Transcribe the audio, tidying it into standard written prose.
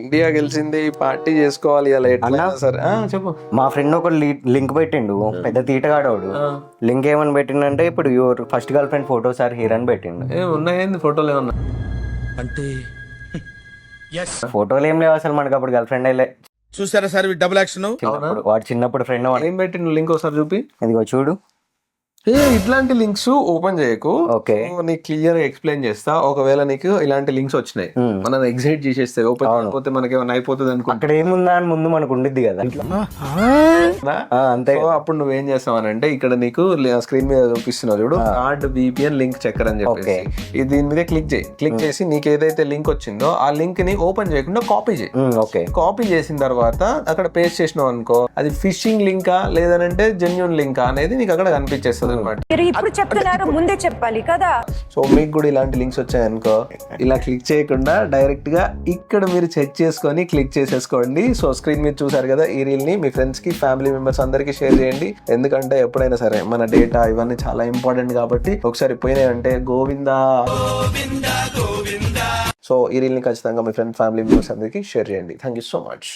India గెలిచింది, party చేసుకోవాలి అలా ఎట్లా సరే చెప్పు. మా ఫ్రెండ్ ఒక లింక్ పెట్టిండు, పెద్ద తీటగాడోడు. లింక్ ఏమని పెట్టిండంటే ఇప్పుడు your first girlfriend photos are here అని పెట్టిండు. ఉన్నాయండి ఫోటోలు ఏమన్నా? అంటే ఫోటోలు ఏం లేవు అసలు మనకి, అప్పుడు గర్ల్ ఫ్రెండ్ అయ్యలే. చూసారా సార్ డబుల్ యాక్షన్. వాడు చిన్నప్పుడు ఫ్రెండ్. ఏం పెట్టిండు లింక్ ఒకసారి చూపి. ఇదిగో చూడు. ఇట్లాంటి లింక్స్ ఓపెన్ చేయకు. ఓకే, నీకు క్లియర్ గా ఎక్స్ప్లెయిన్ చేస్తా. ఒకవేళ నీకు ఇలాంటి లింక్స్ వచ్చినాయి, మనం ఎగ్జైట్ చేసేస్తే ఓపెన్ అయిపోతే మనకి ఏమైనా అయిపోతుంది అనుకో. అక్కడ ఏముందా అని ముందు మనకు ఉండిద్ది కదా, అంతే. అప్పుడు నువ్వేం చేస్తావు అని అంటే, ఇక్కడ నీకు స్క్రీన్ మీద చూపిస్తున్నావు చూడు, కార్డ్ VPN లింక్ చెక్కర్ అని చెప్పేసి దీని మీద క్లిక్ చేయి. క్లిక్ చేసి నీకు ఏదైతే లింక్ వచ్చిందో ఆ లింక్ ని ఓపెన్ చేయకుండా కాపీ చేయి. ఓకే, కాపీ చేసిన తర్వాత అక్కడ పేస్ట్ చేసినావు అనుకో, అది ఫిషింగ్ లింకా లేదంటే జెన్యూన్ లింకా అనేది నీకు అక్కడ కనిపించేస్తుంది అనమాట. ఇప్పుడు చెప్తున్నారు, ముందే చెప్పాలి కదా. సో మీకు కూడా ఇలాంటి లింక్స్ వచ్చాయనుకో, ఇలా క్లిక్ చేయకుండా డైరెక్ట్ గా ఇక్కడ మీరు చెక్ చేసుకొని క్లిక్ చేసేసుకోండి. సో స్క్రీన్ మీద చూసారు కదా, ఈ రీల్ ని మీ ఫ్రెండ్స్ కి, ఫ్యామిలీ మెంబర్స్ అందరికి షేర్ చేయండి. ఎందుకంటే ఎప్పుడైనా సరే మన డేటా ఇవన్నీ చాలా ఇంపార్టెంట్ కాబట్టి ఒకసారి పోయినాయంటే గోవిందా. సో ఈ రీల్ ని ఖచ్చితంగా మీ ఫ్రెండ్, ఫ్యామిలీ మెంబర్స్ అందరికి షేర్ చేయండి. Thank you so much.